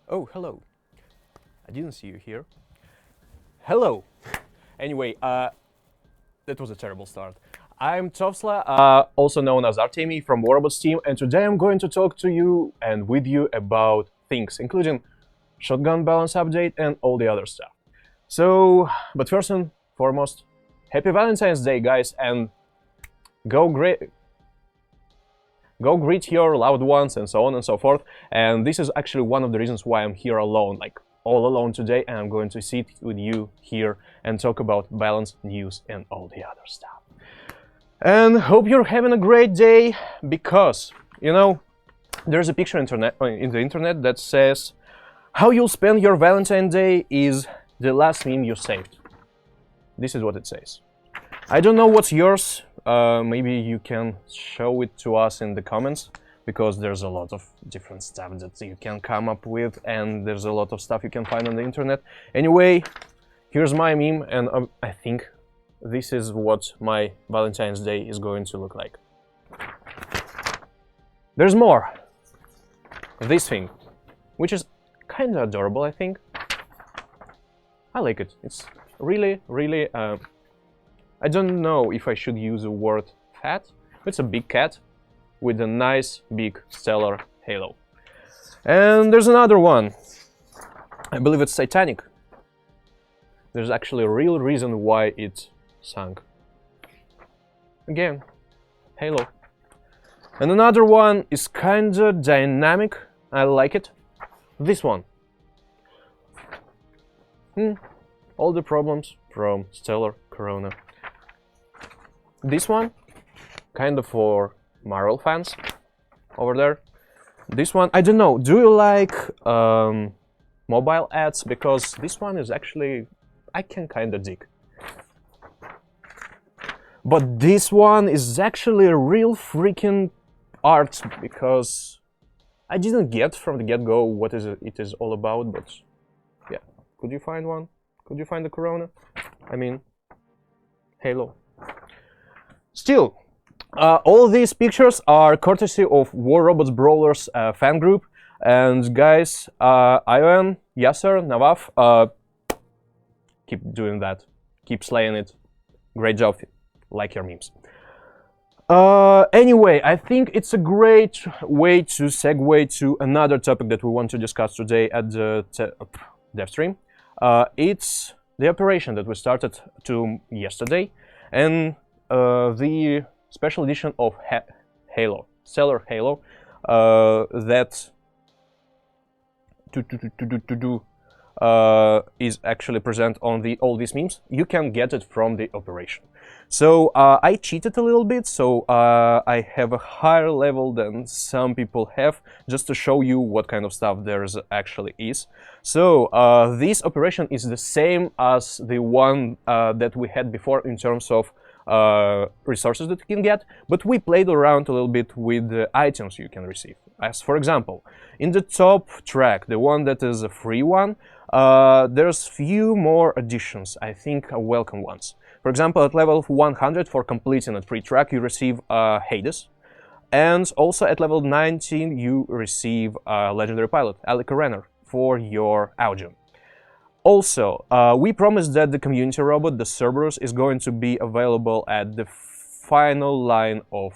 Oh, hello. I didn't see you here. Hello. Anyway, that was a terrible start. I'm Tovsla, also known as Artemi from War Robots team, and today I'm going to talk to you and with you about things, including shotgun balance update and all the other stuff. So, but first and foremost, happy Valentine's Day, guys, and go great. Go greet your loved ones and so on and so forth. And this is actually one of the reasons why I'm here alone, like all alone today, and I'm going to sit with you here and talk about balance, news, and all the other stuff. And hope you're having a great day, because, you know, there's a picture in the internet that says, how you'll spend your Valentine Day is the last meme you saved. This is what it says. I don't know what's yours. Maybe you can show it to us in the comments, because there's a lot of different stuff that you can come up with, and there's a lot of stuff you can find on the internet. Anyway, here's my meme, and I think this is what my Valentine's Day is going to look like. There's more. This thing, which is kind of adorable, I think. I like it. It's really, really... I don't know if I should use the word fat. It's a big cat with a nice big stellar halo. And there's another one. I believe it's Titanic. There's actually a real reason why it sank. Again, halo. And another one is kinda dynamic. I like it. This one. All the problems from stellar corona. This one, kind of for Marvel fans over there. This one, I don't know, do you like mobile ads? Because this one is actually, I can kind of dig. But this one is actually a real freaking art, because I didn't get from the get-go what it is all about, but yeah. Could you find one? Could you find the corona? I mean, halo. Still, all these pictures are courtesy of War Robots Brawlers fan group. And guys, Ivan, Yasser, Nawaf, keep doing that. Keep slaying it. Great job. Like your memes. Anyway, I think it's a great way to segue to another topic that we want to discuss today at the Devstream. It's the operation that we started yesterday, and the special edition of Halo, Stellar Halo, that is actually present on all these memes. You can get it from the operation. So I cheated a little bit, so I have a higher level than some people have, just to show you what kind of stuff there actually is. So this operation is the same as the one that we had before in terms of resources that you can get, but we played around a little bit with the items you can receive. As for example, in the top track, the one that is a free one, there's few more additions, I think welcome ones. For example, at level 100 for completing a free track you receive Hades, and also at level 19 you receive a legendary pilot, Alec Renner, for your audio. Also, we promised that the community robot, the Cerberus, is going to be available at the final line of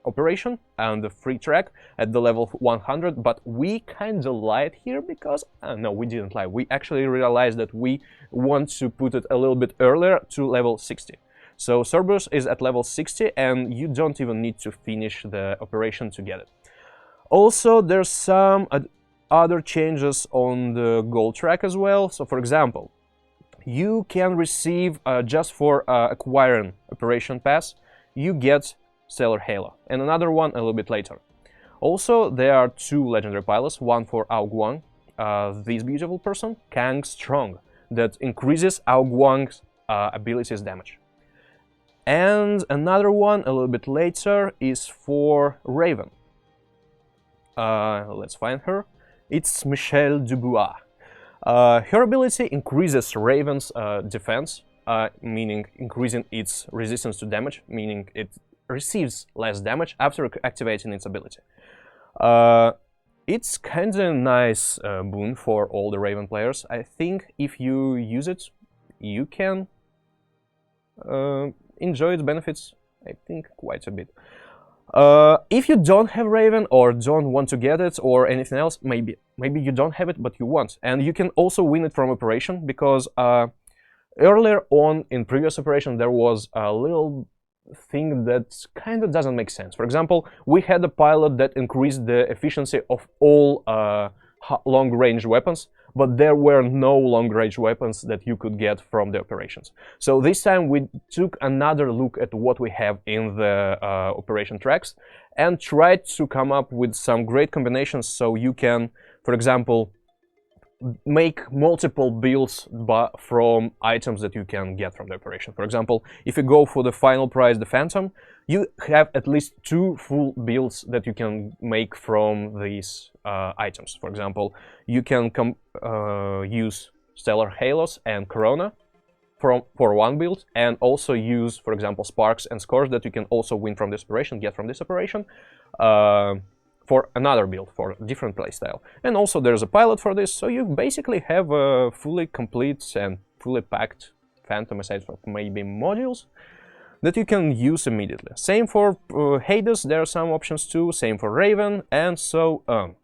operation and the free track at the level 100, but we kind of lied here because, no, we didn't lie. We actually realized that we want to put it a little bit earlier to level 60. So Cerberus is at level 60, and you don't even need to finish the operation to get it. Also, there's some other changes on the gold track as well. So for example, you can receive just for acquiring operation pass, you get Stellar Halo, and another one a little bit later. Also, there are two legendary pilots, one for Aug Wang, this beautiful person, Kang Strong, that increases Aug Wang's abilities damage. And another one a little bit later is for Raven. Let's find her. It's Michelle Dubois. Her ability increases Raven's defense, meaning increasing its resistance to damage, meaning it receives less damage after activating its ability. It's kind of nice boon for all the Raven players. I think if you use it, you can enjoy its benefits, I think, quite a bit. If you don't have Raven or don't want to get it or anything else, maybe you don't have it but you want, and you can also win it from operation, because earlier on in previous operation there was a little thing that kind of doesn't make sense. For example, we had a pilot that increased the efficiency of all long-range weapons, but there were no long-range weapons that you could get from the operations. So this time we took another look at what we have in the operation tracks and tried to come up with some great combinations, so you can, for example, make multiple builds from items that you can get from the operation. For example, if you go for the final prize, the Phantom, you have at least 2 full builds that you can make from these items. For example, you can use Stellar Halos and Corona for one build, and also use, for example, Sparks and Scores that you can also win from this operation, get from this operation, for another build, for a different playstyle. And also there's a pilot for this, so you basically have a fully complete and fully packed Phantom, aside from maybe modules, that you can use immediately. Same for Hades, there are some options too, same for Raven, and so on.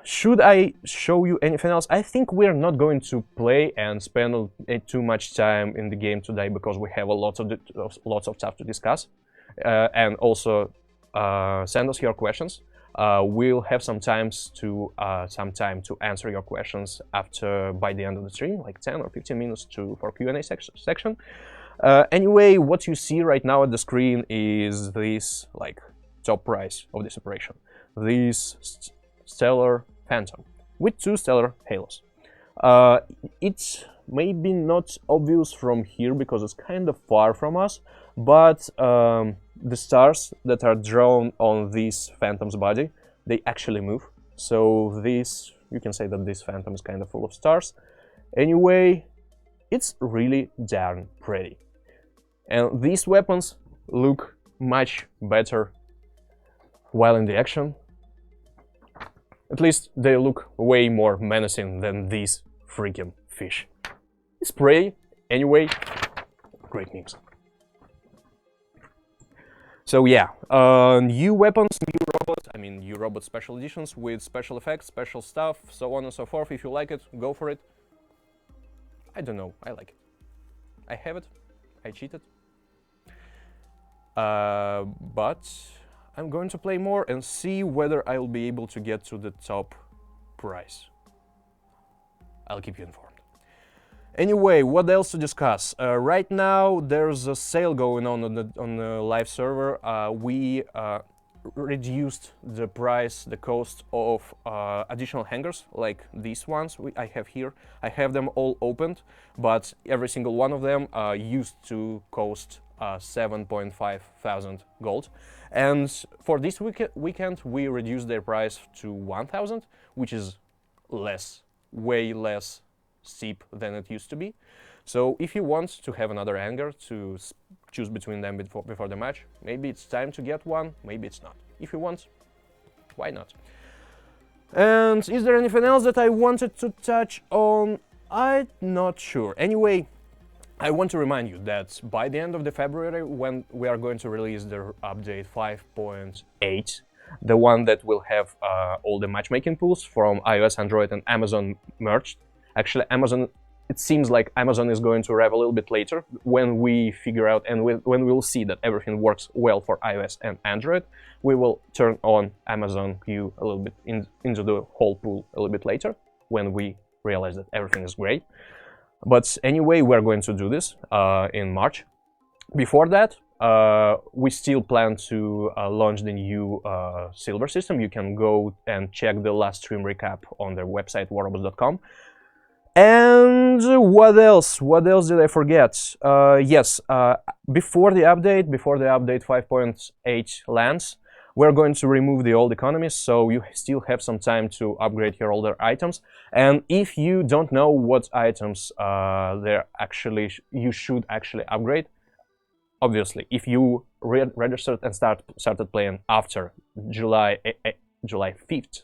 Should I show you anything else? I think we're not going to play and spend too much time in the game today, because we have lots of stuff to discuss, and also send us your questions. We'll have some time to answer your questions by the end of the stream, like 10 or 15 minutes for Q&A section. Anyway, what you see right now at the screen is this top price of this operation. This Stellar Phantom with 2 Stellar Halos. It's maybe not obvious from here because it's kind of far from us, but the stars that are drawn on this Phantom's body, they actually move. So you can say that this Phantom is kind of full of stars. Anyway, it's really darn pretty. And these weapons look much better while in the action. At least they look way more menacing than these freaking fish. It's pretty. Anyway, great memes. So yeah, new weapons, new robot special editions with special effects, special stuff, so on and so forth. If you like it, go for it. I don't know, I like it. I have it, I cheated. But I'm going to play more and see whether I'll be able to get to the top prize. I'll keep you informed. Anyway, what else to discuss? Right now there's a sale going on the live server. We reduced the price, the cost of additional hangars, like these ones I have here. I have them all opened, but every single one of them used to cost 7.5 thousand gold. And for this weekend we reduced their price to 1,000, which is way less steep than it used to be. So if you want to have another hangar to choose between them before the match, maybe it's time to get one, maybe it's not. If you want, why not? And is there anything else that I wanted to touch on? I'm not sure. Anyway, I want to remind you that by the end of the February, when we are going to release the update 5.8, the one that will have all the matchmaking tools from iOS, Android and Amazon merged. Actually, it seems like Amazon is going to arrive a little bit later, when we figure out and when we'll see that everything works well for iOS and Android. We will turn on Amazon Q a little bit into the whole pool a little bit later, when we realize that everything is great. But anyway, we're going to do this in March. Before that, we still plan to launch the new silver system. You can go and check the last stream recap on their website, warrobots.com. And what else? What else did I forget? Yes, before the update 5.8 lands, we're going to remove the old economies, so you still have some time to upgrade your older items. And if you don't know what items you should actually upgrade, obviously, if you registered and started playing after July July 5th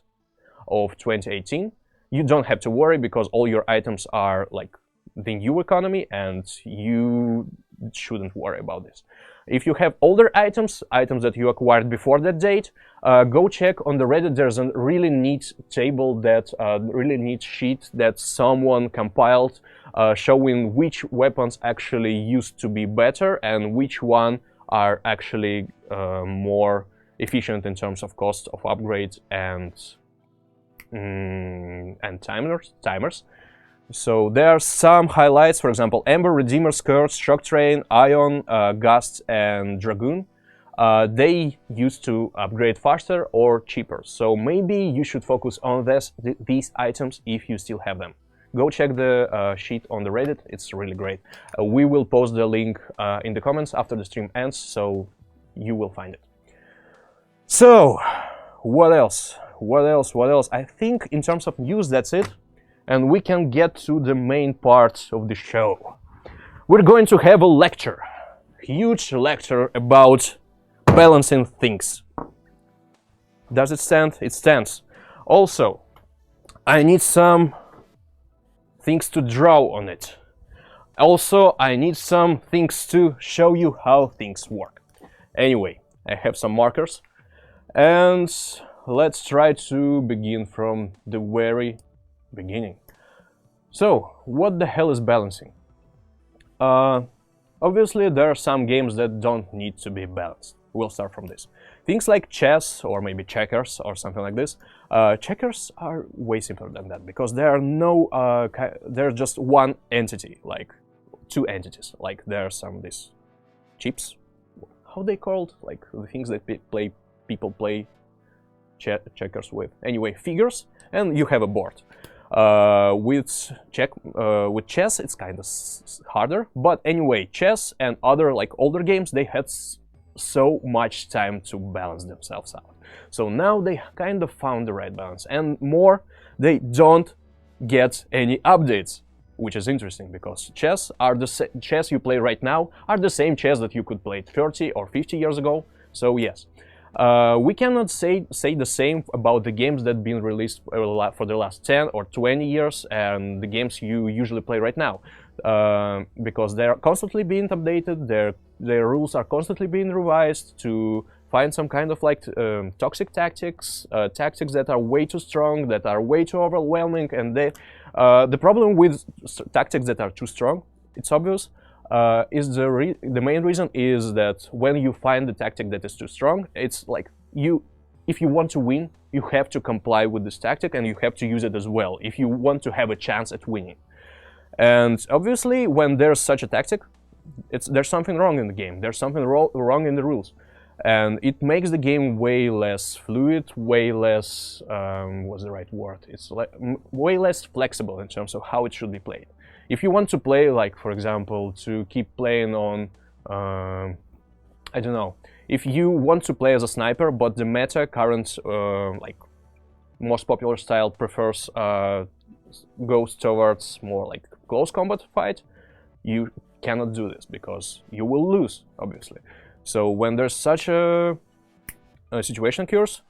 of 2018, you don't have to worry because all your items are like the new economy and you shouldn't worry about this. If you have older items that you acquired before that date, go check on the Reddit. There's a really neat table, that really neat sheet that someone compiled showing which weapons actually used to be better and which one are actually more efficient in terms of cost of upgrades and timers. So there are some highlights, for example, Ember, Redeemer, Scourge, Shock Train, Ion, Gust, and Dragoon. They used to upgrade faster or cheaper, so maybe you should focus on these items if you still have them. Go check the sheet on the Reddit, it's really great. We will post the link in the comments after the stream ends, so you will find it. So, what else? I think in terms of news, that's it. And we can get to the main part of the show. We're going to have a lecture, huge lecture about balancing things. Does it stand? It stands. Also, I need some things to draw on it. Also, I need some things to show you how things work. Anyway, I have some markers, and let's try to begin from the very beginning. So, what the hell is balancing? Obviously, there are some games that don't need to be balanced. We'll start from this. Things like chess, or maybe checkers, or something like this. Checkers are way simpler than that, because there are no, they're just one entity, like two entities. Like there are some these chips, how they called, like the things that people play checkers with. Anyway, figures, and you have a board. With chess, it's kind of harder, but anyway, chess and other like older games, they had so much time to balance themselves out. So now they kind of found the right balance, and more, they don't get any updates, which is interesting because chess you play right now are the same chess that you could play 30 or 50 years ago. So yes. We cannot say the same about the games that have been released for the last 10 or 20 years and the games you usually play right now, because they are constantly being updated, their rules are constantly being revised to find some kind of like toxic tactics, tactics that are way too strong, that are way too overwhelming, and the problem with tactics that are too strong, it's obvious. The main reason is that when you find the tactic that is too strong, it's like if you want to win, you have to comply with this tactic and you have to use it as well if you want to have a chance at winning. And obviously, when there's such a tactic, there's something wrong in the game. There's something wrong in the rules, and it makes the game way less fluid, way less what's the right word? It's like way less flexible in terms of how it should be played. If you want to play, like, for example, to keep playing on, I don't know, if you want to play as a sniper, but the meta current, like, most popular style prefers, goes towards more like close combat fight, you cannot do this because you will lose, obviously. So when there's such a situation occurs,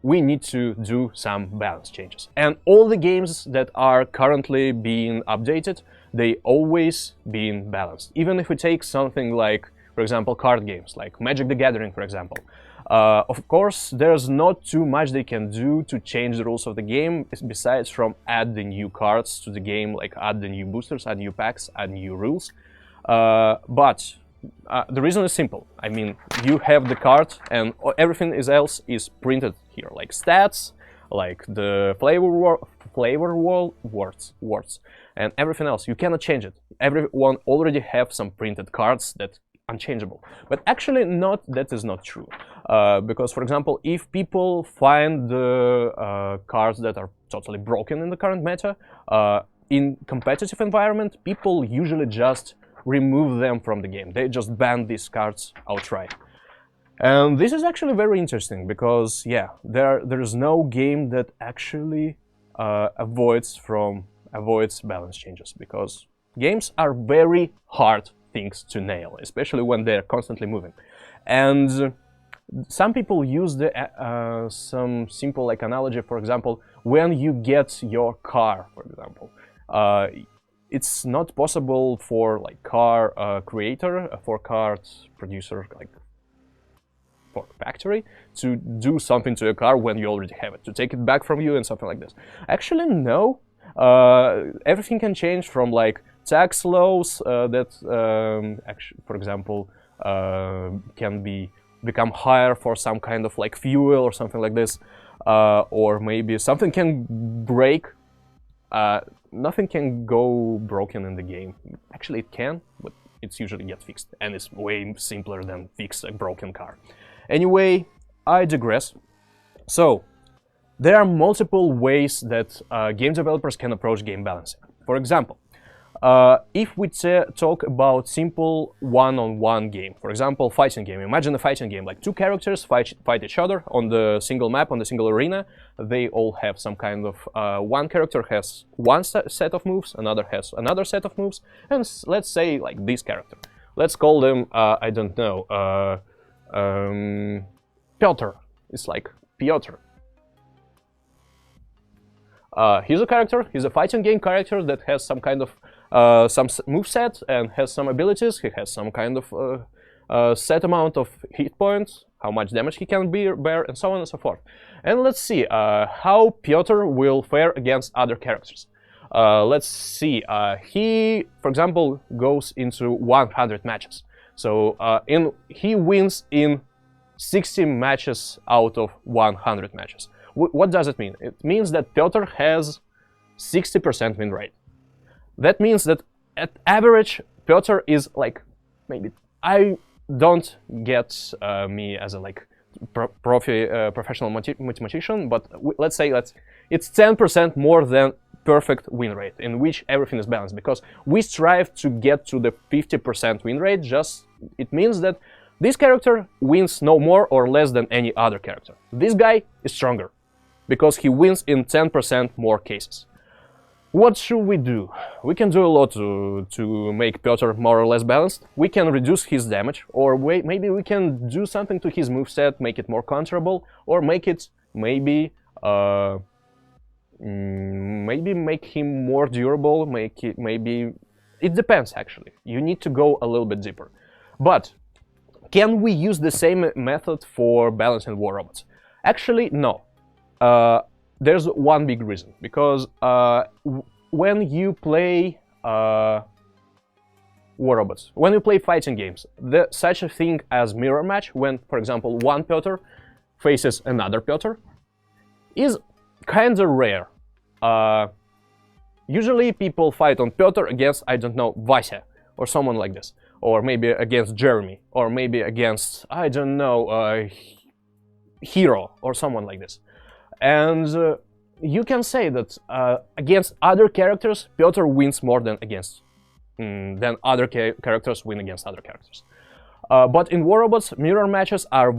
we need to do some balance changes. And all the games that are currently being updated, they always being balanced. Even if we take something like, for example, card games, like Magic the Gathering, for example. Of course, there's not too much they can do to change the rules of the game, besides from add the new cards to the game, like add the new boosters, add new packs, add new rules. But the reason is simple. I mean, you have the card and everything else is printed here, like stats, like the flavor words, and everything else. You cannot change it. Everyone already have some printed cards that unchangeable. But actually, that is not true. Because, for example, if people find the cards that are totally broken in the current meta, in competitive environment, people usually just remove them from the game. They just ban these cards outright. And this is actually very interesting because, yeah, there is no game that actually avoids balance changes, because games are very hard things to nail, especially when they're constantly moving. And Some people use some simple like analogy. For example, when you get your car, for example, it's not possible for like car creator, for car producer, like for factory, to do something to a car when you already have it, to take it back from you and something like this. Actually, no. Everything can change from like tax laws that, actually, for example, can become higher for some kind of like fuel or something like this, or maybe something can break. Nothing can go broken in the game. Actually, it can, but it's usually get fixed, and it's way simpler than fix a broken car. Anyway, I digress. So, there are multiple ways that game developers can approach game balancing. For example, if we talk about simple one-on-one game, for example, fighting game. Imagine a fighting game, like two characters fight each other on the single map, on the single arena. They all have some kind of, one character has one set of moves, another has another set of moves, and let's say like this character. Let's call them, I don't know, Piotr. It's like Piotr. He's a character, he's a fighting game character that has some kind of some moveset and has some abilities. He has some kind of set amount of hit points, how much damage he can bear, and so on and so forth. And let's see how Piotr will fare against other characters. Let's see, he, for example, goes into 100 matches. So he wins in 60 matches out of 100 matches. What does it mean? It means that Piotr has 60% win rate. That means that at average, Piotr is like, maybe, I don't get me as a like professional mathematician, but let's say it's 10% more than perfect win rate, in which everything is balanced, because we strive to get to the 50% win rate. Just it means that this character wins no more or less than any other character. This guy is stronger, because he wins in 10% more cases. What should we do? We can do a lot to make Piotr more or less balanced. We can reduce his damage, or maybe we can do something to his moveset, make it more counterable, or make it maybe make him more durable. Maybe it depends. Actually, you need to go a little bit deeper. But can we use the same method for balancing war robots? Actually, no. There's one big reason, because when you play war robots, when you play fighting games, such a thing as mirror match, when, for example, one Piotr faces another Piotr, is kinda rare. Usually people fight on Piotr against, I don't know, Vasya, or someone like this, or maybe against Jeremy, or maybe against, I don't know, Hero, or someone like this. And you can say that against other characters, Piotr wins more than other characters win against other characters. But in war robots, mirror matches are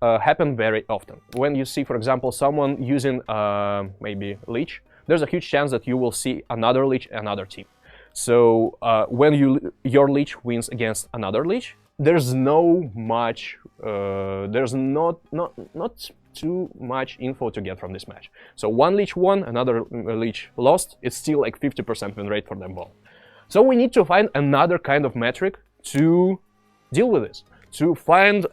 happen very often. When you see, for example, someone using maybe Leech, there's a huge chance that you will see another Leech, another team. So when your Leech wins against another Leech, there's not too much info to get from this match. So one Leech won, another Leech lost, it's still like 50% win rate for them both. So we need to find another kind of metric to deal with this. To find,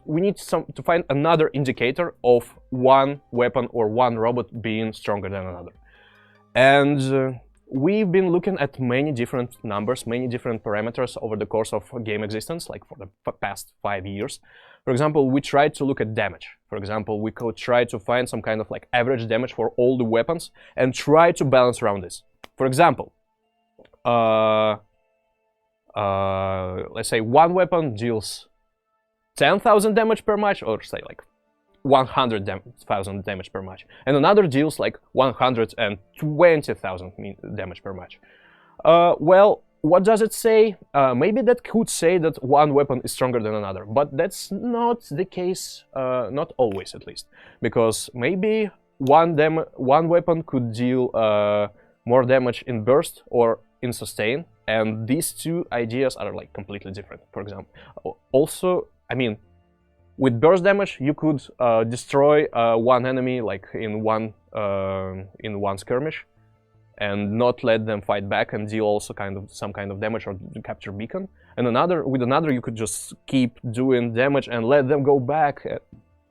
we need to find another indicator of one weapon or one robot being stronger than another. And we've been looking at many different numbers, many different parameters over the course of game existence, like for the past 5 years. For example, we tried to look at damage. For example, we could try to find some kind of like average damage for all the weapons and try to balance around this. For example, let's say one weapon deals 10,000 damage per match, or say like 100,000 damage per match, and another deals like 120,000 damage per match. Well, what does it say? Maybe that could say that one weapon is stronger than another, but that's not the case, not always at least, because maybe one weapon could deal more damage in burst or in sustain and these two ideas are like completely different. For example, also, I mean, with burst damage, you could destroy one enemy like in one skirmish, and not let them fight back and deal also some kind of damage or capture beacon. And with another, you could just keep doing damage and let them go back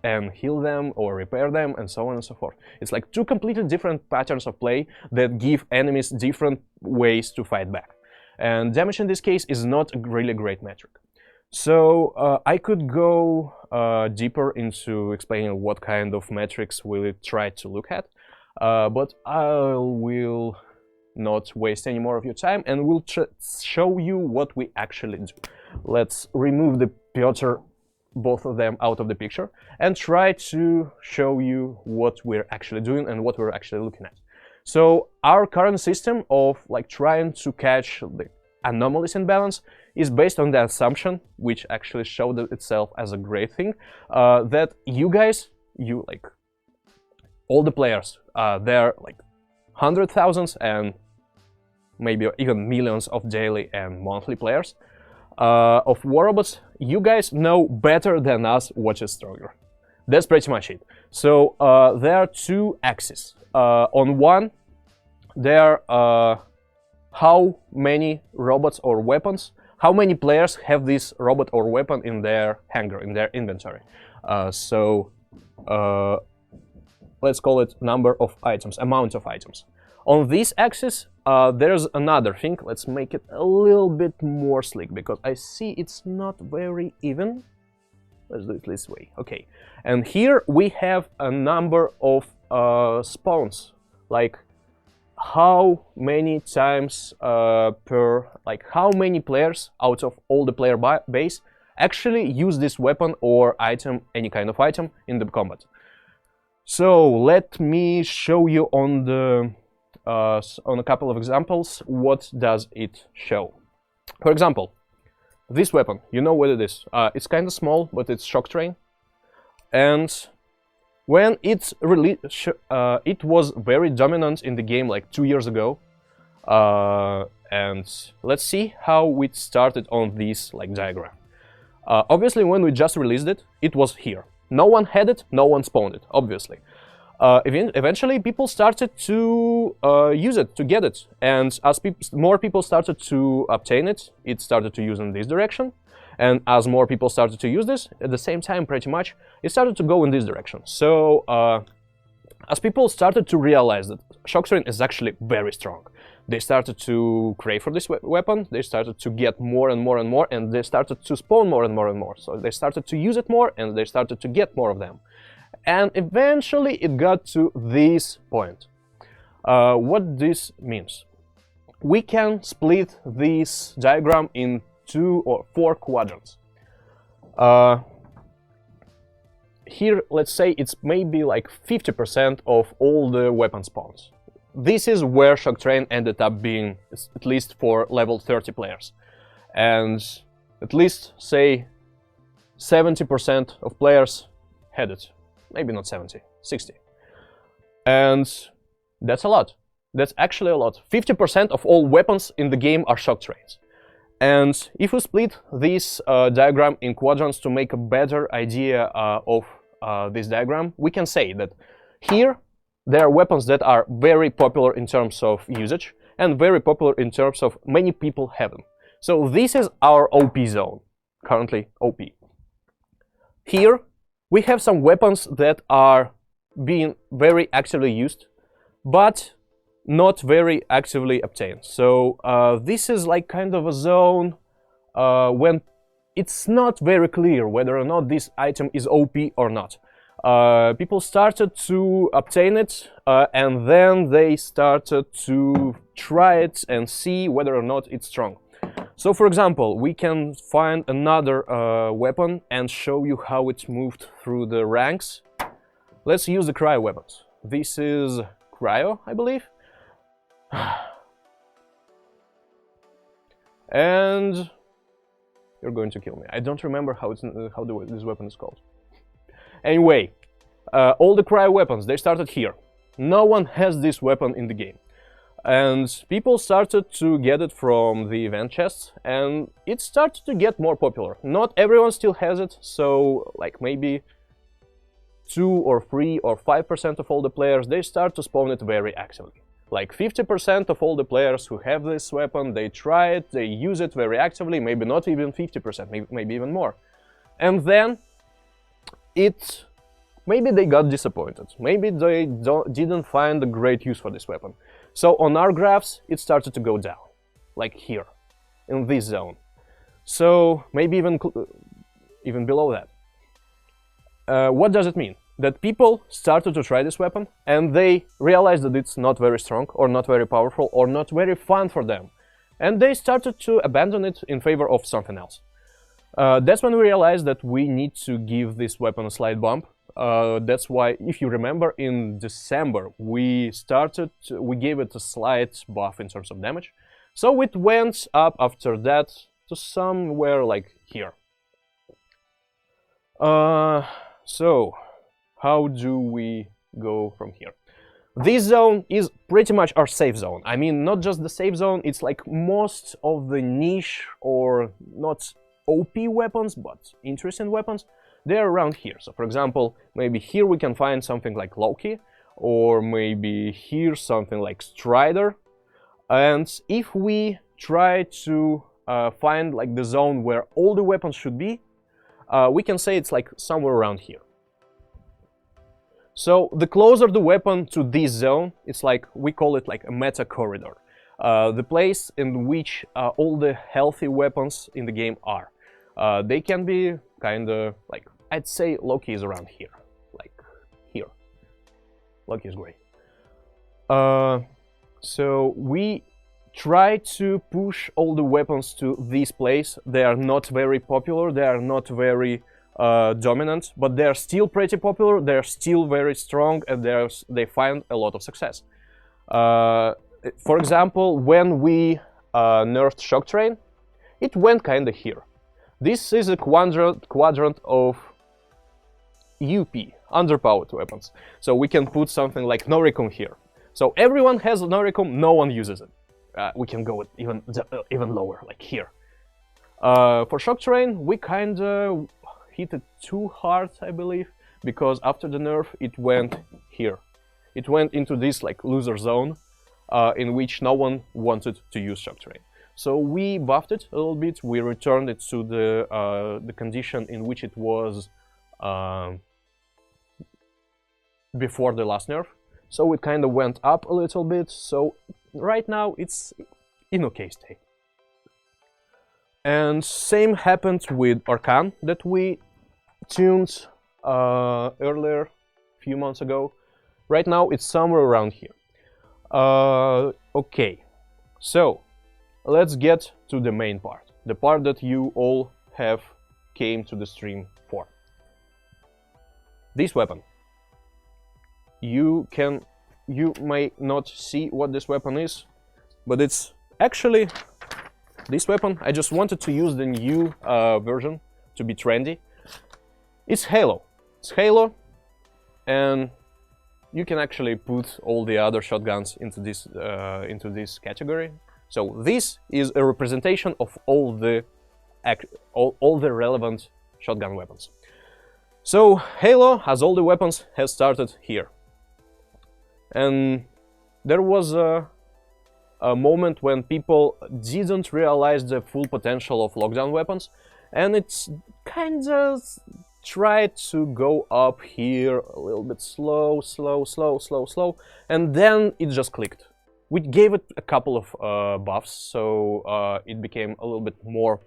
and heal them or repair them, and so on and so forth. It's like two completely different patterns of play that give enemies different ways to fight back. And damage in this case is not a really great metric. So I could go deeper into explaining what kind of metrics we'll try to look at, but I will not waste any more of your time, and we'll show you what we actually do. Let's remove the Piotr, both of them, out of the picture, and try to show you what we're actually doing and what we're actually looking at. So our current system of like trying to catch the anomalies in balance is based on the assumption, which actually showed itself as a great thing, that you guys, like all the players, they're like hundred thousands and maybe even millions of daily and monthly players of war robots. You guys know better than us what is stronger. That's pretty much it. So there are two axes. On one, there are how many robots or weapons, how many players have this robot or weapon in their hangar, in their inventory. Let's call it number of items, amount of items. On this axis, there's another thing. Let's make it a little bit more slick, because I see it's not very even. Let's do it this way. Okay. And here we have a number of spawns, like how many times like how many players out of all the player base actually use this weapon or item, any kind of item, in the combat. So let me show you on the on a couple of examples what does it show. For example, this weapon, you know what it is. It's kind of small, but it's shock train, and when it's released, it was very dominant in the game like 2 years ago. And let's see how it started on this like diagram. Obviously, when we just released it, it was here. No one had it, no one spawned it, obviously. Eventually, people started to use it, to get it. And as more people started to obtain it, it started to use in this direction. And as more people started to use this, at the same time, pretty much, it started to go in this direction. So, as people started to realize that shock train is actually very strong, they started to crave for this weapon, they started to get more and more and more, and they started to spawn more and more and more. So they started to use it more, and they started to get more of them. And eventually it got to this point. What this means? We can split this diagram in 2 or 4 quadrants. Here, let's say it's maybe like 50% of all the weapon spawns. This is where shock train ended up being, at least for level 30 players. And at least, say, 70% of players had it. Maybe not 70, 60. And that's a lot. That's actually a lot. 50% of all weapons in the game are shock trains. And if we split this diagram in quadrants to make a better idea of this diagram, we can say that here there are weapons that are very popular in terms of usage and very popular in terms of many people have them. So this is our OP zone, currently OP. Here we have some weapons that are being very actively used, but not very actively obtained. So this is like kind of a zone when it's not very clear whether or not this item is OP or not. People started to obtain it, and then they started to try it and see whether or not it's strong. So, for example, we can find another weapon and show you how it moved through the ranks. Let's use the cryo weapons. This is cryo, I believe. And you're going to kill me. I don't remember how this weapon is called. Anyway, all the cryo weapons, they started here. No one has this weapon in the game. And people started to get it from the event chests, and it started to get more popular. Not everyone still has it, so like maybe 2 or 3 or 5% of all the players, they start to spawn it very actively. Like 50% of all the players who have this weapon, they try it, they use it very actively, maybe not even 50%, maybe even more. And then maybe they got disappointed, maybe they didn't find a great use for this weapon. So on our graphs, it started to go down, like here, in this zone. So maybe even below that. What does it mean? That people started to try this weapon, and they realized that it's not very strong, or not very powerful, or not very fun for them. And they started to abandon it in favor of something else. That's when we realized that we need to give this weapon a slight bump. That's why, if you remember, in December we gave it a slight buff in terms of damage. So it went up after that to somewhere like here. So how do we go from here? This zone is pretty much our safe zone. I mean, not just the safe zone, it's like most of the niche or not OP weapons, but interesting weapons, they're around here. So for example, maybe here we can find something like Loki, or maybe here something like Strider. And if we try to find like the zone where all the weapons should be, we can say it's like somewhere around here. So the closer the weapon to this zone, it's like, we call it like a meta corridor. The place in which all the healthy weapons in the game are. They can be kinda like, I'd say Loki is around here, like here. Loki is great. So we try to push all the weapons to this place. They are not very popular, they are not very dominant, but they are still pretty popular, they are still very strong, and they find a lot of success. For example, when we nerfed Shock Train, it went kinda here. This is a quadrant of UP, underpowered weapons. So we can put something like Noricum here. So everyone has Noricum, no one uses it. We can go even lower, like here. For Shock Train, we kinda hit it too hard, I believe, because after the nerf, it went here. It went into this like loser zone, in which no one wanted to use Shock Train. So we buffed it a little bit, we returned it to the condition in which it was before the last nerf. So it kind of went up a little bit, so right now it's in okay state. And same happened with Arcan that we tuned earlier, a few months ago. Right now it's somewhere around here. Okay, so let's get to the main part, the part that you all have came to the stream for. This weapon. You may not see what this weapon is, but it's actually this weapon. I just wanted to use the new version to be trendy. It's Halo. It's Halo, and you can actually put all the other shotguns into this category. So this is a representation of all the relevant shotgun weapons. So Halo, as all the weapons, has started here. And there was a moment when people didn't realize the full potential of lockdown weapons, and it's kind of tried to go up here a little bit slow, and then it just clicked. We gave it a couple of buffs, so it became a little bit more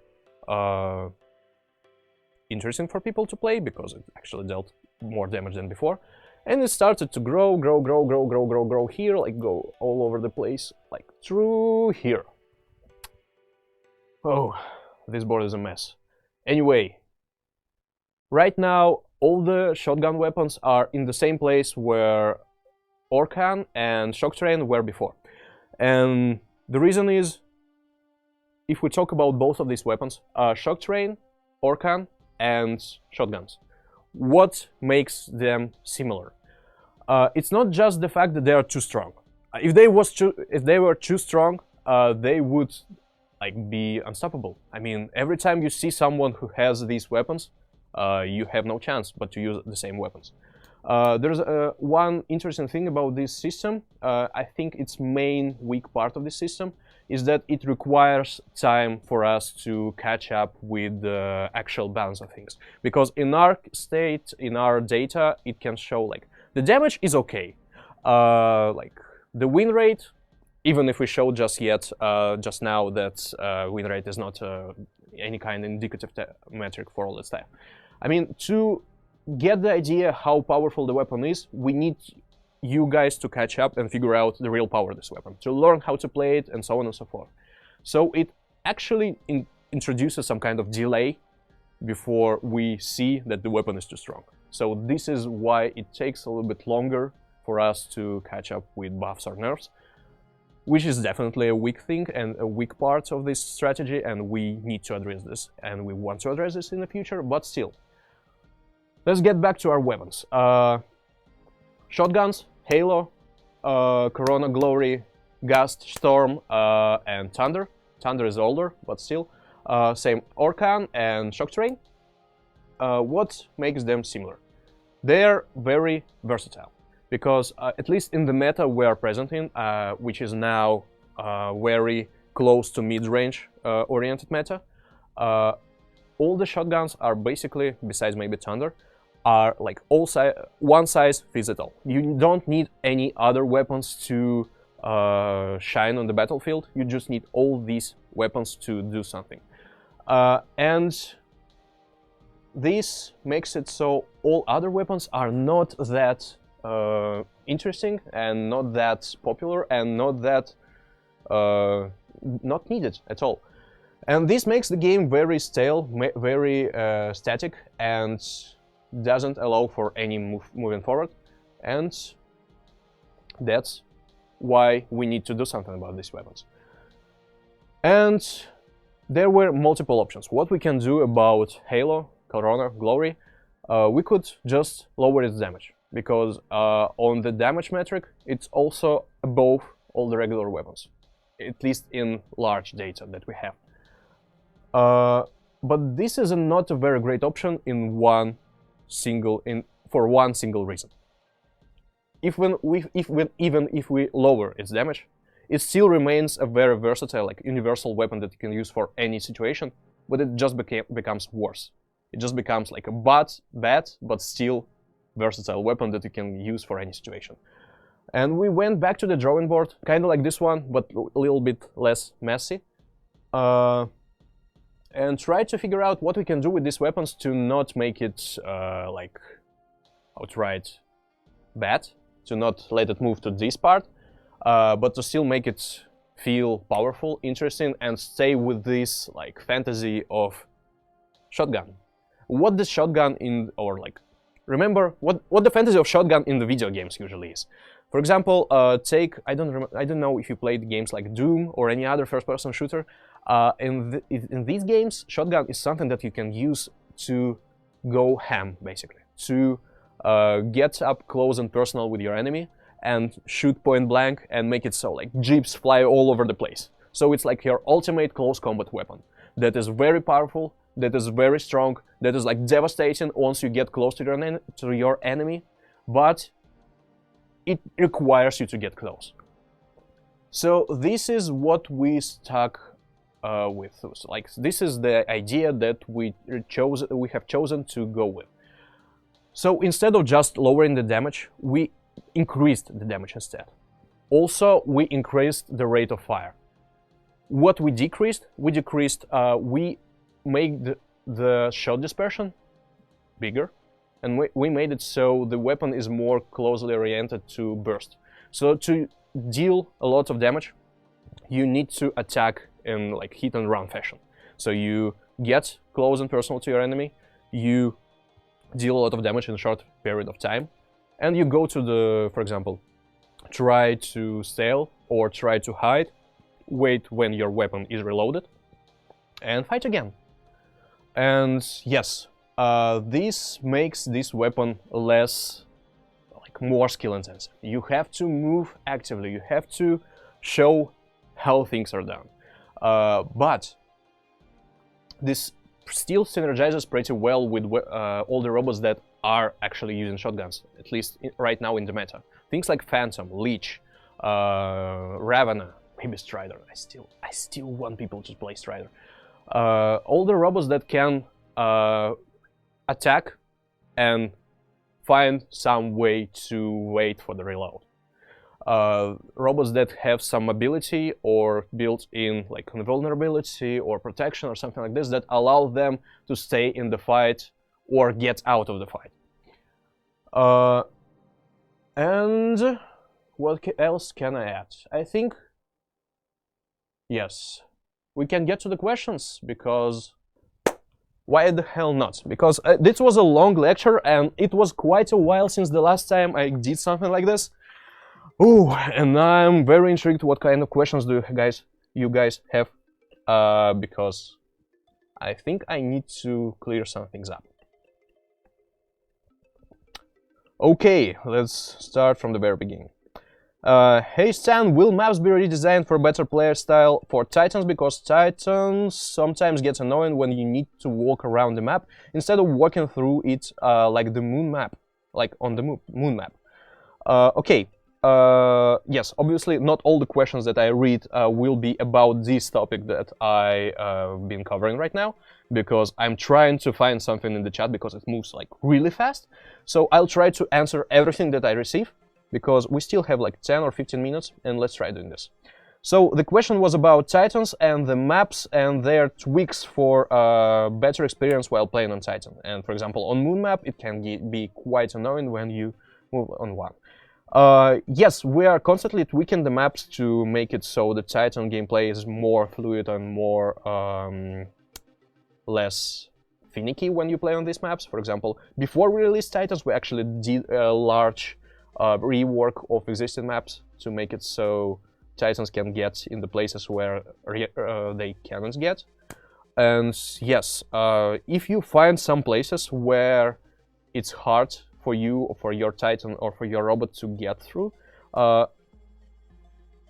interesting for people to play, because it actually dealt more damage than before. And it started to grow here, like go all over the place, like through here. Oh, this board is a mess. Anyway, right now all the shotgun weapons are in the same place where Arcan and Shock Train were before. And the reason is, if we talk about both of these weapons, Shock Train, Arcan, and shotguns, what makes them similar? It's not just the fact that they are too strong. if they were too strong, they would like be unstoppable. I mean, every time you see someone who has these weapons, you have no chance but to use the same weapons. There's one interesting thing about this system. I think its main weak part of the system is that it requires time for us to catch up with the actual balance of things. Because in our state, in our data, it can show like the damage is okay. Like the win rate, even if we showed just now that win rate is not any kind of indicative metric for all that stuff. I mean, to get the idea how powerful the weapon is, we need you guys to catch up and figure out the real power of this weapon, to learn how to play it and so on and so forth. So it actually introduces some kind of delay before we see that the weapon is too strong. So this is why it takes a little bit longer for us to catch up with buffs or nerfs, which is definitely a weak thing and a weak part of this strategy, and we need to address this, and we want to address this in the future, but still. Let's get back to our weapons. Shotguns, Halo, Corona, Glory, Gust, Storm, and Thunder. Thunder is older, but still. Same Orkan and Shock Train. What makes them similar? They're very versatile, because at least in the meta we are present in, which is now very close to mid-range oriented meta, all the shotguns are basically, besides maybe Thunder, are like one size fits it all. You don't need any other weapons to shine on the battlefield. You just need all these weapons to do something. And this makes it so all other weapons are not that interesting and not that popular and not that not needed at all. And this makes the game very stale, very static, and doesn't allow for any moving forward. And that's why we need to do something about these weapons. And there were multiple options. What we can do about Halo, Corona, Glory, we could just lower its damage, because on the damage metric it's also above all the regular weapons, at least in large data that we have. But this is not a very great option for one single reason. Even if we lower its damage, it still remains a very versatile, like universal weapon that you can use for any situation, but it just becomes worse. It just becomes like a bad but still versatile weapon that you can use for any situation. And we went back to the drawing board, kind of like this one, but a little bit less messy, and tried to figure out what we can do with these weapons to not make it like outright bad, to not let it move to this part, but to still make it feel powerful, interesting, and stay with this like fantasy of shotgun. What the shotgun remember what the fantasy of shotgun in the video games usually is. For example, I don't know if you played games like Doom or any other first-person shooter. In these games, shotgun is something that you can use to go ham, basically, to get up close and personal with your enemy and shoot point blank and make it so like jeeps fly all over the place. So it's like your ultimate close combat weapon that is very powerful, that is very strong, that is like devastating once you get close to your enemy, but it requires you to get close. So this is what we stuck with. So, like, this is the idea that we have chosen to go with. So instead of just lowering the damage, we increased the damage instead. Also, we increased the rate of fire. What we decreased, we made the shot dispersion bigger, and we made it so the weapon is more closely oriented to burst. So to deal a lot of damage, you need to attack in like hit and run fashion. So you get close and personal to your enemy, you deal a lot of damage in a short period of time, and you go to the, for example, try to steal or try to hide, wait when your weapon is reloaded, and fight again. And yes, this makes this weapon less, like, more skill intensive. You have to move actively, you have to show how things are done. But this still synergizes pretty well with all the robots that are actually using shotguns, at least right now in the meta. Things like Phantom, Leech, Ravana, maybe Strider. I still want people to play Strider. All the robots that can attack and find some way to wait for the reload. Robots that have some ability or built-in like invulnerability or protection or something like this that allow them to stay in the fight or get out of the fight. And what else can I add? I think, yes, we can get to the questions, because why the hell not? Because this was a long lecture and it was quite a while since the last time I did something like this. Oh, and I'm very intrigued what kind of questions do you guys have, because I think I need to clear some things up. Okay, let's start from the very beginning. Hey Stan, will maps be redesigned for better player style for Titans? Because Titans sometimes gets annoying when you need to walk around the map instead of walking through it like the moon map, like on the moon map. Okay. Yes, obviously not all the questions that I read will be about this topic that I've been covering right now, because I'm trying to find something in the chat because it moves like really fast. So I'll try to answer everything that I receive, because we still have like 10 or 15 minutes, and let's try doing this. So the question was about Titans and the maps and their tweaks for better experience while playing on Titan. And for example, on moon map it can be quite annoying when you move on one. Yes, we are constantly tweaking the maps to make it so the Titan gameplay is more fluid and more less finicky when you play on these maps. For example, before we released Titans, we actually did a large rework of existing maps to make it so Titans can get in the places where they cannot get. And yes, if you find some places where it's hard for you or for your Titan or for your robot to get through,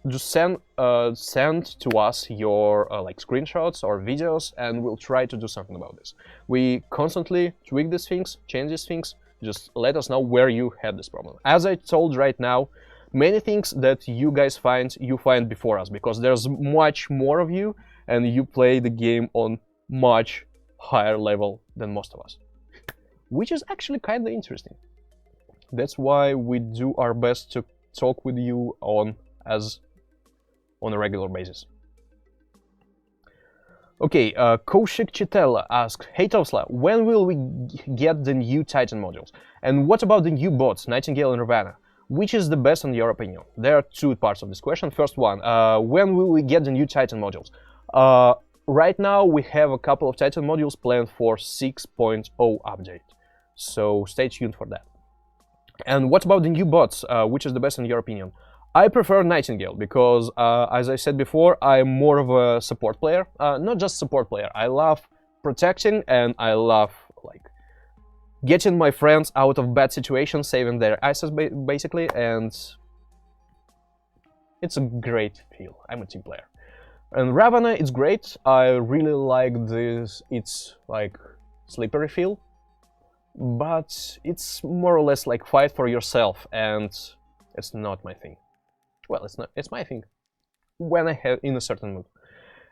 just send to us your like screenshots or videos, and we'll try to do something about this. We constantly tweak these things, change these things. Just let us know where you had this problem. As I told right now, many things that you guys find, you find before us, because there's much more of you and you play the game on much higher level than most of us, which is actually kind of interesting. That's why we do our best to talk with you on a regular basis. Okay, Kaushik Chitella asks, hey Tosla, when will we get the new Titan modules? And what about the new bots, Nightingale and Ravana? Which is the best in your opinion? There are two parts of this question. First one, when will we get the new Titan modules? Right now we have a couple of Titan modules planned for 6.0 update, so stay tuned for that. And what about the new bots? Which is the best in your opinion? I prefer Nightingale because, as I said before, I'm more of a support player. Not just support player. I love protecting and I love like getting my friends out of bad situations, saving their asses basically, and it's a great feel. I'm a team player. And Ravana, it's great. I really like this. It's like slippery feel, but it's more or less like fight for yourself, and it's not my thing. Well, it's not. It's my thing when I have in a certain mood.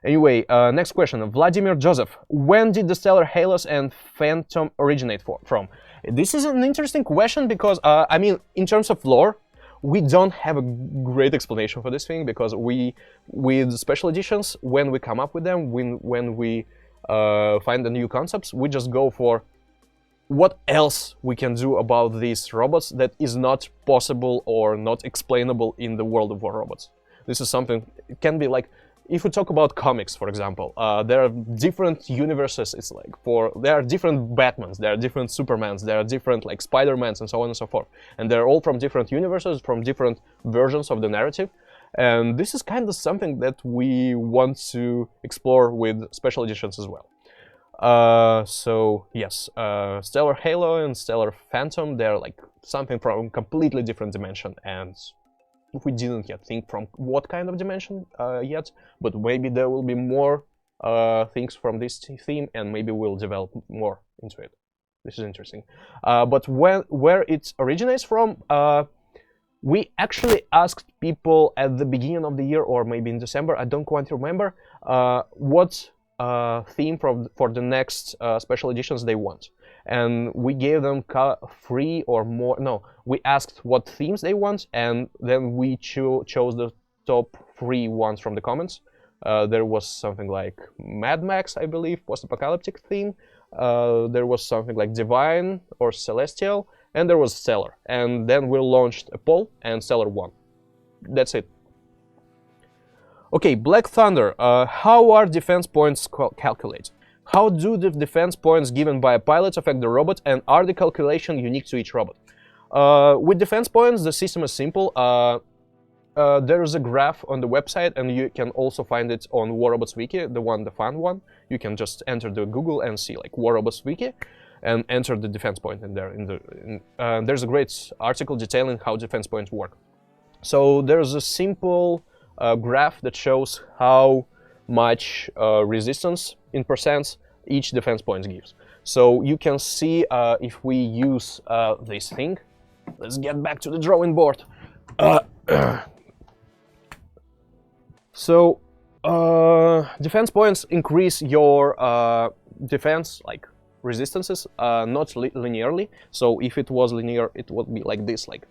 Anyway, next question. Vladimir Joseph. When did the Stellar Halos and Phantom originate from? This is an interesting question because, I mean, in terms of lore, we don't have a great explanation for this thing, because with special editions, when we come up with them, when we find the new concepts, we just go for what else we can do about these robots that is not possible or not explainable in the World of War robots. This is something, it can be like, if we talk about comics, for example, there are different universes. It's like there are different Batmans, there are different Supermans, there are different like Spider-Mans, and so on and so forth. And they're all from different universes, from different versions of the narrative. And this is kind of something that we want to explore with special editions as well. So yes, Stellar Halo and Stellar Phantom, they're like something from a completely different dimension, and we didn't yet think from what kind of dimension yet, but maybe there will be more things from this theme, and maybe we'll develop more into it. This is interesting. But where it originates from, we actually asked people at the beginning of the year, or maybe in December, I don't quite remember, what theme for the next special editions they want. And we gave them 3 or more, no, we asked what themes they want, and then we chose the top 3 ones from the comments. There was something like Mad Max, I believe, post-apocalyptic theme. There was something like Divine or Celestial, and there was Stellar. And then we launched a poll, and Stellar won. That's it. Okay, Black Thunder. How are defense points calculated? How do the defense points given by a pilot affect the robot, and are the calculation unique to each robot? With defense points, the system is simple. There is a graph on the website, and you can also find it on War Robots Wiki, the fun one. You can just enter the Google and see like War Robots Wiki, and enter the defense point in there. There's a great article detailing how defense points work. So there's a simple graph that shows how much resistance in percents each defense point gives. So you can see if we use this thing. Let's get back to the drawing board. So defense points increase your defense like resistances, not linearly. So if it was linear, it would be like this, like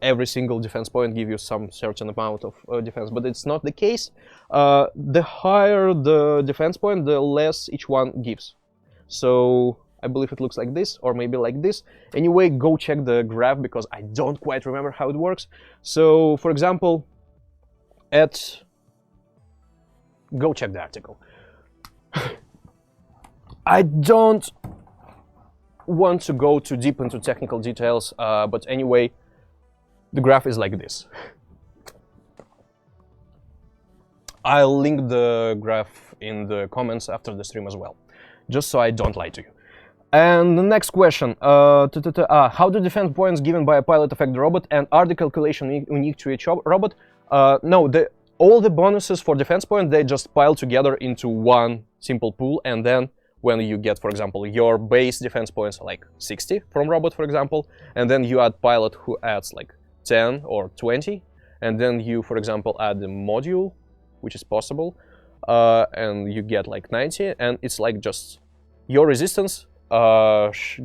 every single defense point give you some certain amount of defense, but it's not the case. The higher the defense point, the less each one gives. So I believe it looks like this, or maybe like this. Anyway, go check the graph, because I don't quite remember how it works. So, for example, go check the article. I don't want to go too deep into technical details, but anyway, the graph is like this. I'll link the graph in the comments after the stream as well, just so I don't lie to you. And the next question, how do defense points given by a pilot affect the robot, and are the calculation unique to each robot? No, all the bonuses for defense points, they just pile together into one simple pool, and then when you get, for example, your base defense points are like 60 from robot, for example, and then you add pilot who adds like 10 or 20, and then you, for example, add the module, which is possible, and you get like 90, and it's like just your resistance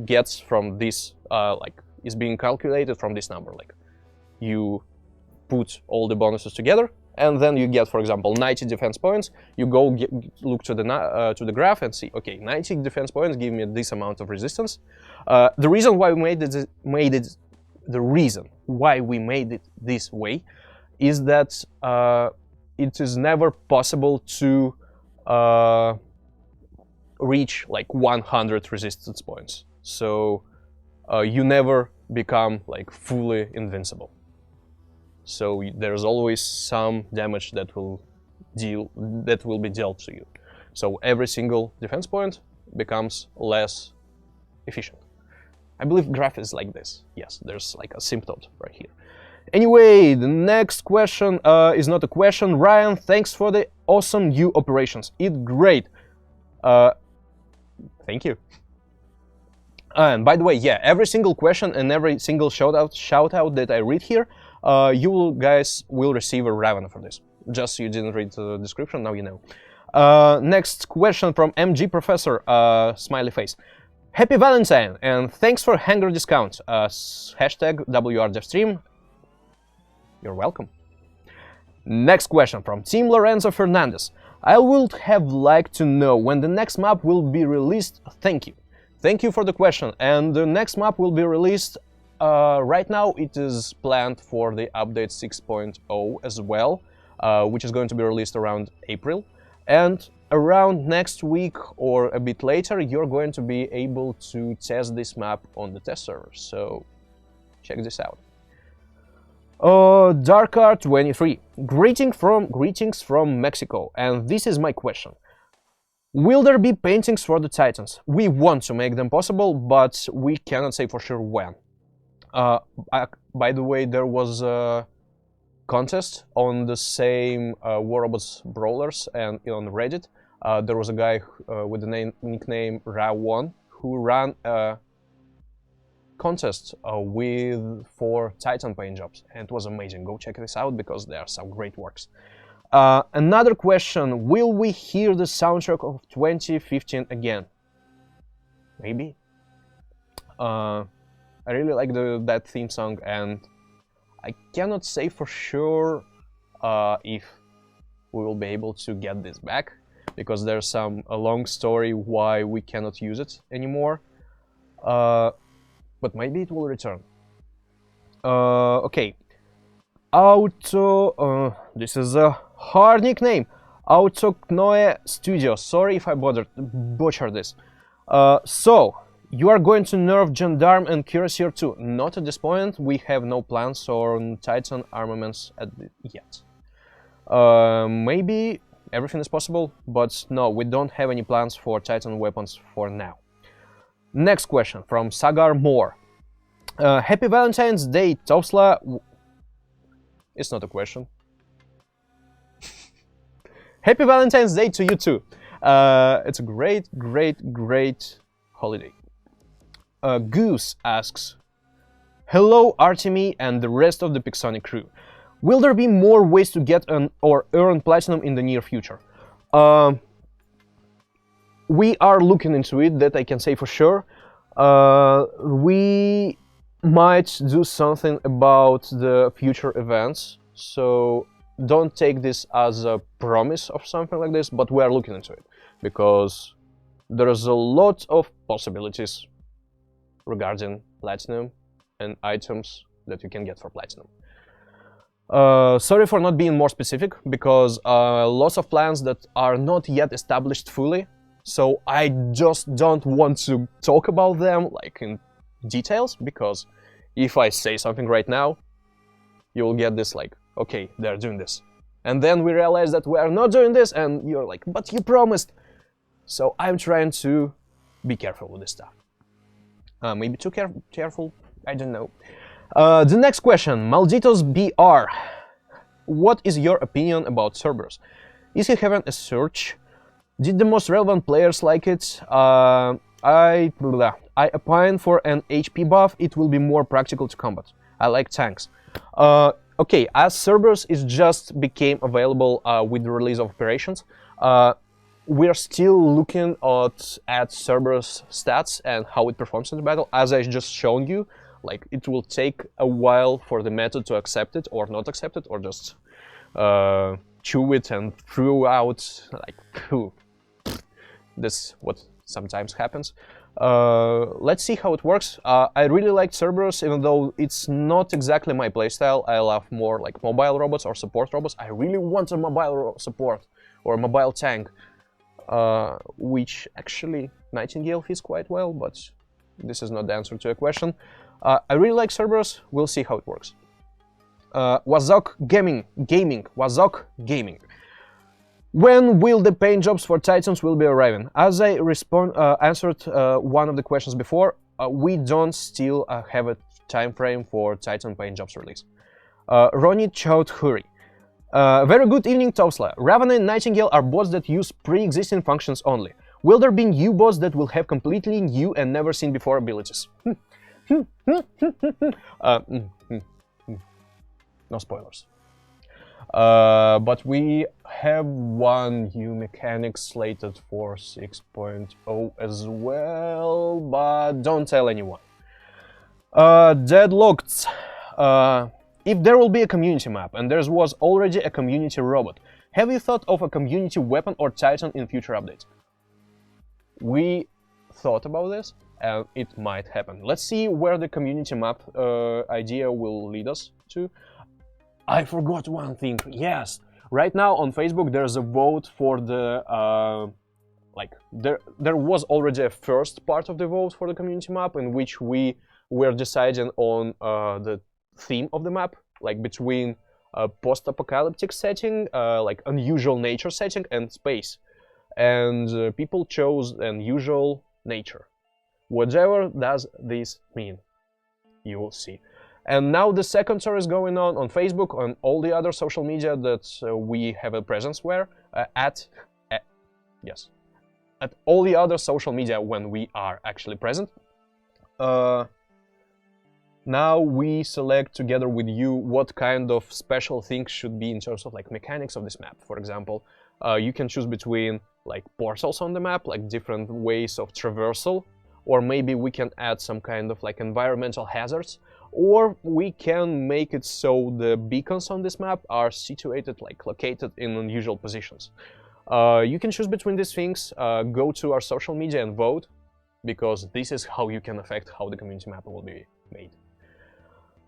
gets from this, like is being calculated from this number. Like you put all the bonuses together, and then you get, for example, 90 defense points. You go look to the graph and see, okay, 90 defense points give me this amount of resistance. The reason why we made it this way is that it is never possible to reach like 100 resistance points. So you never become like fully invincible. So there's always some damage that will be dealt to you. So every single defense point becomes less efficient. I believe graph is like this. Yes, there's like a symptom right here. Anyway, the next question is not a question. Ryan, thanks for the awesome new operations. It's great. Thank you. And by the way, yeah, every single question and every single shout out that I read here, you guys will receive a Ravana for this. Just you didn't read the description, now you know. Next question from MG Professor, smiley face. Happy Valentine, and thanks for Hangar discount. Hashtag WR Devstream. You're welcome. Next question from Team Lorenzo Fernandez. I would have liked to know when the next map will be released. Thank you. Thank you for the question. And the next map will be released. Right now it is planned for the update 6.0 as well, which is going to be released around April. And around next week or a bit later, you're going to be able to test this map on the test server. So check this out. Darkar23. Greetings from Mexico. And this is my question. Will there be paintings for the Titans? We want to make them possible, but we cannot say for sure when. Uh, by the way, there was a contest on the same War Robots Brawlers, and on Reddit there was a guy with the nickname Ravana who ran a contest for Titan paint jobs, and it was amazing. Go check this out because there are some great works. Another question: will we hear the soundtrack of 2015 again? Maybe. I really like that theme song, and I cannot say for sure if we will be able to get this back, because there's a long story why we cannot use it anymore. But maybe it will return. Okay. This is a hard nickname. Autoknoe Studio. Sorry if I butchered this. So, you are going to nerf Gendarme and Cuirassier too. Not at this point. We have no plans on Titan armaments yet. Maybe everything is possible, but no, we don't have any plans for Titan weapons for now. Next question from Sagar Moore. Happy Valentine's Day, Tosla. It's not a question. Happy Valentine's Day to you too. It's a great holiday. Goose asks, hello Artemi and the rest of the Pixonic crew. Will there be more ways to get or earn platinum in the near future? We are looking into it, that I can say for sure. We might do something about the future events, so don't take this as a promise of something like this, but we are looking into it, because there's a lot of possibilities regarding platinum and items that you can get for platinum. Sorry for not being more specific, because lots of plans that are not yet established fully, so I just don't want to talk about them like in details, because if I say something right now, you will get this like, okay, they're doing this. And then we realize that we are not doing this, and you're like, but you promised. So I'm trying to be careful with this stuff. Maybe too careful, I don't know. The next question, Malditos BR. What is your opinion about Cerberus? Is he having a search? Did the most relevant players like it? I opine for an HP buff, it will be more practical to combat. I like tanks. Okay, as Cerberus is just became available with the release of operations, we are still looking at Cerberus stats and how it performs in the battle. As I just shown you, like it will take a while for the meta to accept it or not accept it, or just chew it and throw out like phew. This what sometimes happens. Let's see how it works. I really like Cerberus, even though it's not exactly my playstyle. I love more like mobile robots or support robots. I really want a mobile support or a mobile tank, which actually Nightingale fits quite well, but this is not the answer to a question. I really like Cerberus. We'll see how it works. Wazok Gaming. Wazok Gaming. When will the paint jobs for Titans will be arriving? As I answered one of the questions before, we don't still have a time frame for Titan paint jobs release. Ronit Chaudhuri. Very good evening, Tosla. Ravana and Nightingale are bots that use pre-existing functions only. Will there be new bots that will have completely new and never seen before abilities? No spoilers. But we have one new mechanic slated for 6.0 as well, but don't tell anyone. Deadlocked. If there will be a community map, and there was already a community robot, have you thought of a community weapon or Titan in future updates? We thought about this, and it might happen. Let's see where the community map idea will lead us to. I forgot one thing. Yes, right now on Facebook there's a vote for the there was already a first part of the vote for the community map, in which we were deciding on the theme of the map, like between a post-apocalyptic setting, like unusual nature setting, and space. And people chose unusual nature. Whatever does this mean? you will see. And now the second tour is going on Facebook, on all the other social media that we have a presence where, at all the other social media when we are actually present. Now we select together with you what kind of special things should be in terms of like mechanics of this map. For example, you can choose between like portals on the map, like different ways of traversal, or maybe we can add some kind of like environmental hazards, or we can make it so the beacons on this map are situated, like located in unusual positions. You can choose between these things, go to our social media and vote, because this is how you can affect how the community map will be made.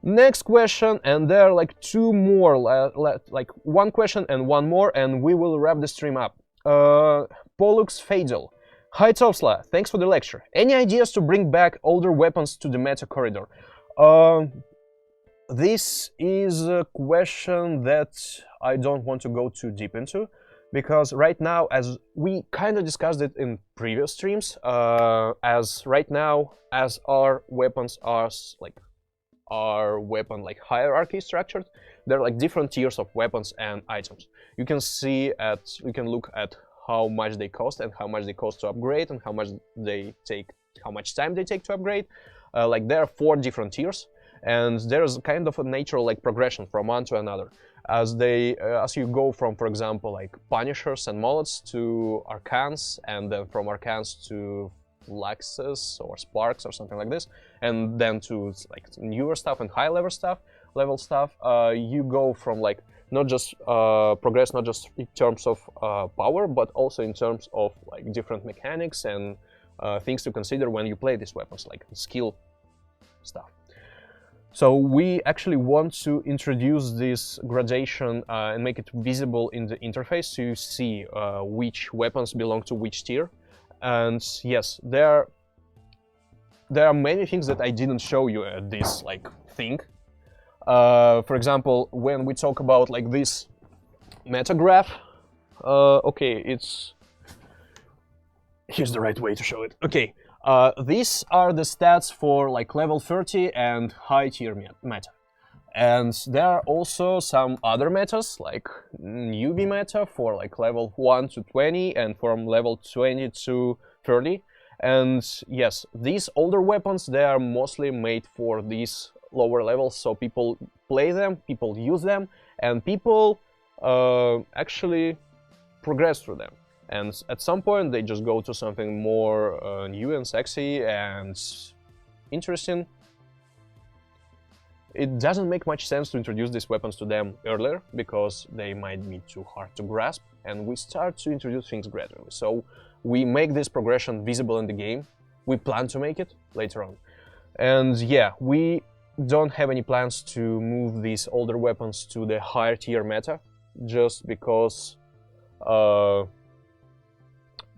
Next question, and there are like two more, like one question and one more, and we will wrap the stream up. Pollux Fadel. Hi Topsla, thanks for the lecture. Any ideas to bring back older weapons to the meta corridor? This is a question that I don't want to go too deep into, because right now, as we kind of discussed it in previous streams, as right now, as our weapons are like our weapon like hierarchy structured, there are like different tiers of weapons and items. You can see you can look at how much they cost and how much they cost to upgrade and how much time they take to upgrade. Like there are 4 different tiers, and there's kind of a natural like progression from one to another. As you go from, for example, like Punishers and Mullets to Arcans, and then from Arcans to Fluxes or Sparks or something like this, and then to like newer stuff and high level stuff, you go from like not just progress not just in terms of power, but also in terms of like different mechanics and things to consider when you play these weapons, like skill stuff. So we actually want to introduce this gradation and make it visible in the interface so you see which weapons belong to which tier. And yes, there are many things that I didn't show you at this like thing. For example, when we talk about like this meta graph, okay, here's the right way to show it. Okay, these are the stats for like level 30 and high tier meta. And there are also some other metas, like newbie meta for like level 1 to 20 and from level 20 to 30. And yes, these older weapons, they are mostly made for these lower levels, so people play them, people use them, and people actually progress through them. And at some point they just go to something more new and sexy and interesting. It doesn't make much sense to introduce these weapons to them earlier, because they might be too hard to grasp, and we start to introduce things gradually. So we make this progression visible in the game. We plan to make it later on. And yeah, we don't have any plans to move these older weapons to the higher tier meta, just because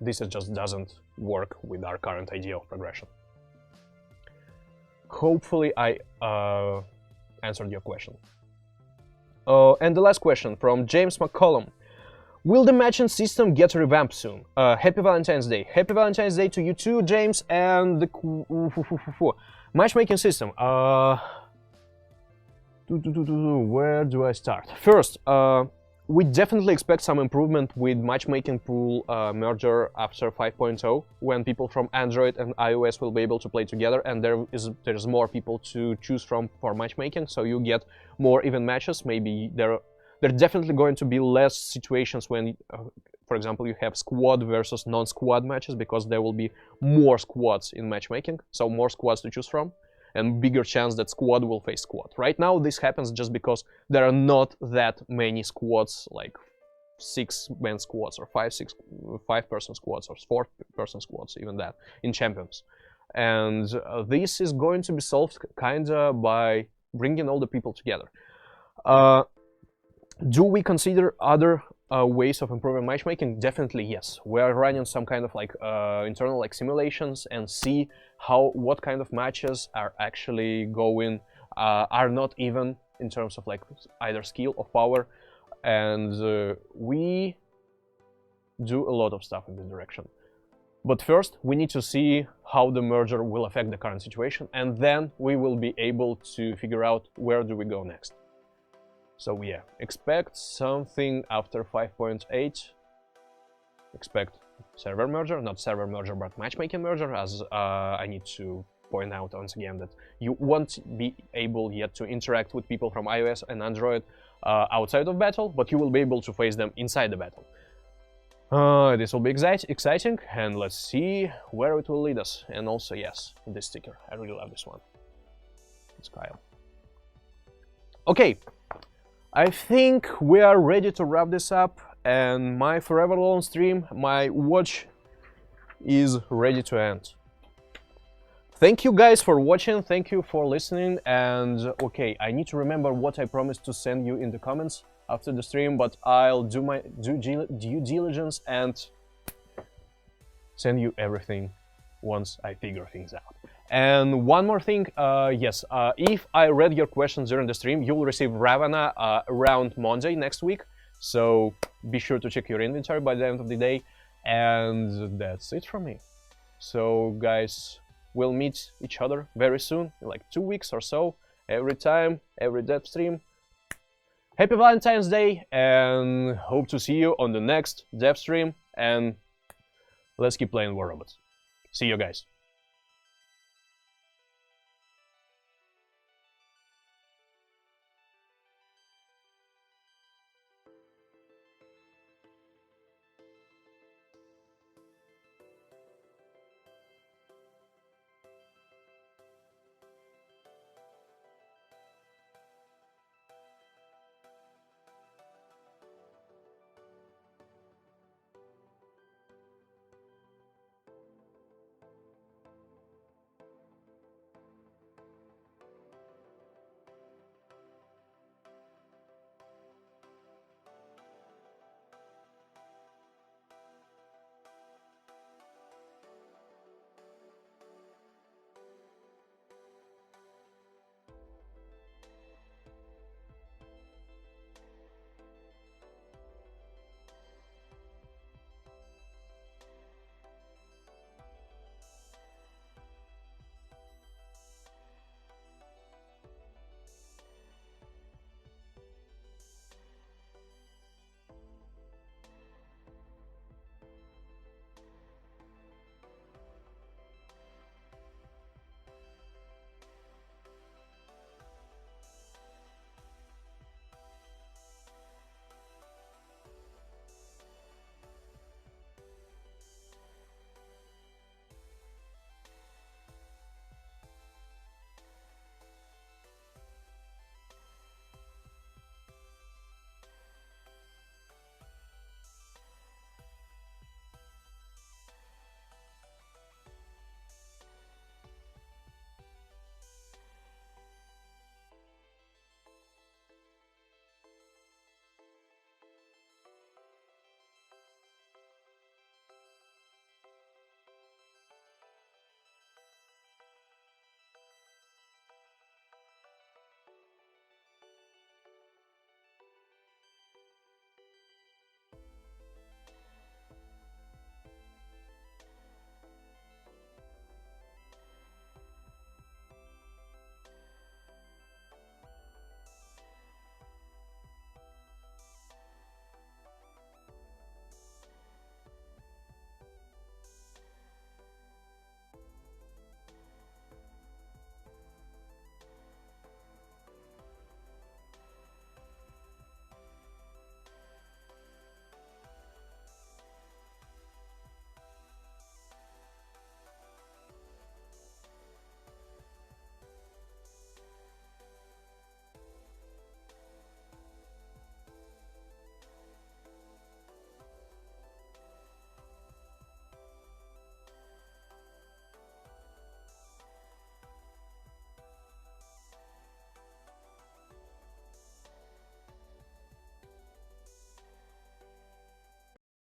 this just doesn't work with our current idea of progression. Hopefully I answered your question. And the last question from James McCollum. Will the matching system get revamped soon? Happy Valentine's Day. Happy Valentine's Day to you too, James. And the matchmaking system. Where do I start? First, we definitely expect some improvement with matchmaking pool merger after 5.0, when people from Android and iOS will be able to play together, and there's more people to choose from for matchmaking, so you get more even matches. Maybe there are definitely going to be less situations when, for example, you have squad versus non-squad matches, because there will be more squads in matchmaking, so more squads to choose from, and bigger chance that squad will face squad. Right now this happens just because there are not that many squads, like 6-man squads or 5-person squads or 4-person squads, even that, in Champions. And this is going to be solved kinda by bringing all the people together. Do we consider other ways of improving matchmaking? Definitely yes. We are running some kind of like internal like simulations and see what kind of matches are actually going, are not even in terms of like either skill or power, and we do a lot of stuff in this direction. But first, we need to see how the merger will affect the current situation, and then we will be able to figure out where do we go next. So yeah, expect something after 5.8. Expect server merger, not server merger, but matchmaking merger, as I need to point out once again that you won't be able yet to interact with people from iOS and Android outside of battle, but you will be able to face them inside the battle. This will be exciting, and let's see where it will lead us. And also, yes, this sticker, I really love this one. It's Kyle. Okay, I think we are ready to wrap this up, and my forever long stream, my watch, is ready to end. Thank you guys for watching, thank you for listening, and okay, I need to remember what I promised to send you in the comments after the stream, but I'll do my due diligence and send you everything once I figure things out. And one more thing, yes, if I read your questions during the stream, you will receive Ravana around Monday next week, so be sure to check your inventory by the end of the day, and that's it from me. So guys, we'll meet each other very soon, in like 2 weeks or so, every time, every dev stream. Happy Valentine's Day, and hope to see you on the next dev stream, and let's keep playing War Robots. See you guys.